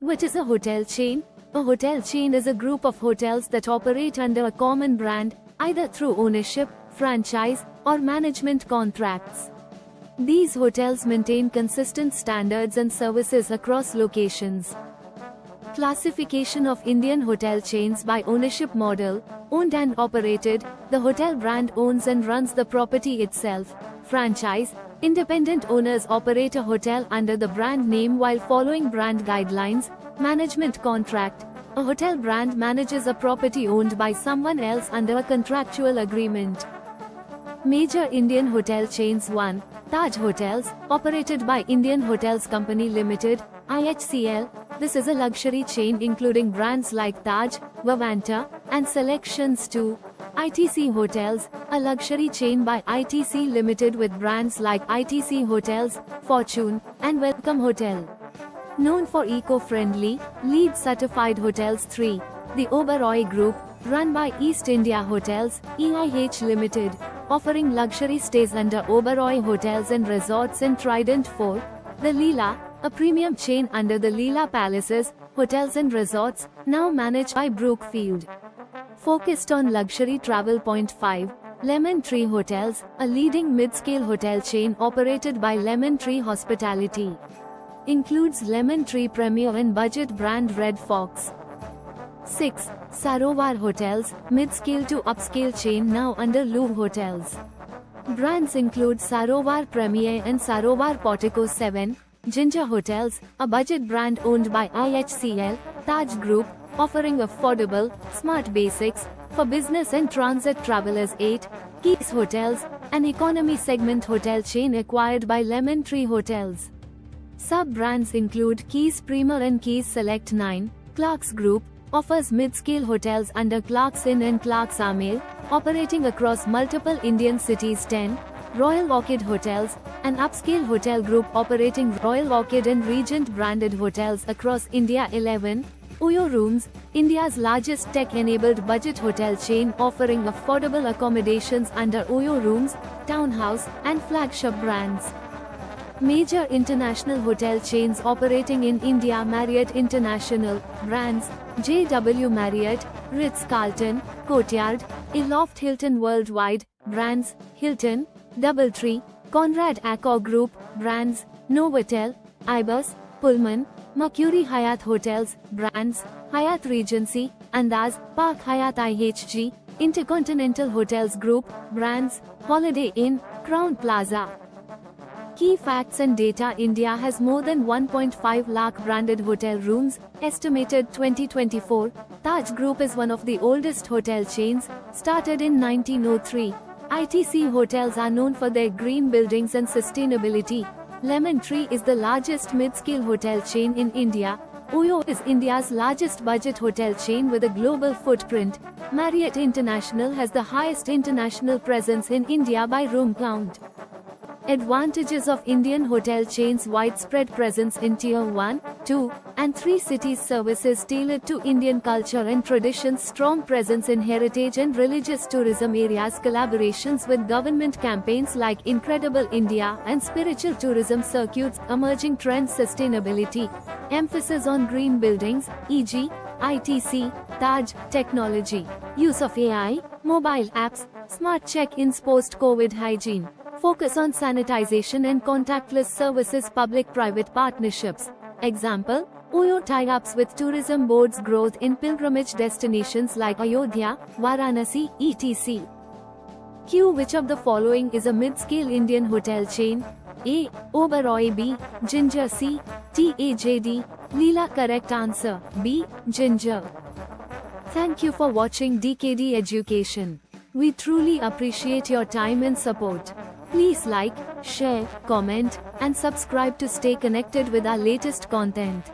What is a hotel chain? A hotel chain is a group of hotels that operate under a common brand, either through ownership, franchise, or management contracts. These hotels maintain consistent standards and services across locations. Classification of Indian hotel chains by ownership model: owned and operated, the hotel brand owns and runs the property itself. Franchise: independent owners operate a hotel under the brand name while following brand guidelines. Management contract: a hotel brand manages a property owned by someone else under a contractual agreement. Major Indian hotel chains: 1. Taj Hotels, operated by Indian Hotels Company Limited, IHCL. This is a luxury chain including brands like Taj, Vivanta, and Selections. 2. ITC Hotels, a luxury chain by ITC Limited with brands like ITC Hotels, Fortune, and Welcome Hotel. Known for eco-friendly, LEED certified hotels. 3. The Oberoi Group, run by East India Hotels, EIH Limited, offering luxury stays under Oberoi Hotels and Resorts in Trident. 4. The Leela, a premium chain under the Leela Palaces, Hotels and Resorts, now managed by Brookfield. Focused on luxury travel. 5. Lemon Tree Hotels, a leading mid-scale hotel chain operated by Lemon Tree Hospitality. Includes Lemon Tree Premier and budget brand Red Fox. 6. Sarovar Hotels, mid-scale to upscale chain now under Louvre Hotels. Brands include Sarovar Premier and Sarovar Portico. 7. Ginger Hotels, a budget brand owned by IHCL, Taj Group, offering affordable, smart basics for business and transit travelers. 8. Keys Hotels, an economy segment hotel chain acquired by Lemon Tree Hotels. Sub-brands include Keys Premier and Keys Select. 9. Clarks Group, offers mid-scale hotels under Clarks Inn and Clarks Amer, operating across multiple Indian cities. 10. Royal Orchid Hotels, an upscale hotel group operating Royal Orchid and Regent branded hotels across India. 11. Oyo Rooms, India's largest tech-enabled budget hotel chain offering affordable accommodations under Oyo Rooms, Townhouse, and flagship brands. Major international hotel chains operating in India: Marriott International, brands, JW Marriott, Ritz-Carlton, Courtyard, Aloft Hilton Worldwide, brands, Hilton, Doubletree, Conrad Accor Group, brands, Novotel, Ibis, Pullman, Mercury Hyatt Hotels, brands, Hyatt Regency, Andaz, Park Hyatt IHG, Intercontinental Hotels Group, brands, Holiday Inn, Crown Plaza. Key facts and data: India has more than 1.5 lakh branded hotel rooms, estimated 2024. Taj Group is one of the oldest hotel chains, started in 1903. ITC Hotels are known for their green buildings and sustainability. Lemon Tree is the largest mid-scale hotel chain in India. Oyo is India's largest budget hotel chain with a global footprint. Marriott International has the highest international presence in India by room count. Advantages of Indian hotel chains: widespread presence in Tier 1, 2, and 3 cities, services tailored to Indian culture and traditions, strong presence in heritage and religious tourism areas, collaborations with government campaigns like Incredible India and spiritual tourism circuits, emerging trends, sustainability, emphasis on green buildings, e.g., ITC, Taj, technology, use of AI, mobile apps, smart check-ins, post-COVID hygiene, focus on sanitization and contactless services, public-private partnerships. Example: Oyo tie-ups with tourism boards, growth in pilgrimage destinations like Ayodhya, Varanasi, etc. Q. Which of the following is a mid-scale Indian hotel chain? A. Oberoi. B. Ginger. C. TAJD, Leela. Correct answer, B. Ginger. Thank you for watching DKD Education. We truly appreciate your time and support. Please like, share, comment, and subscribe to stay connected with our latest content.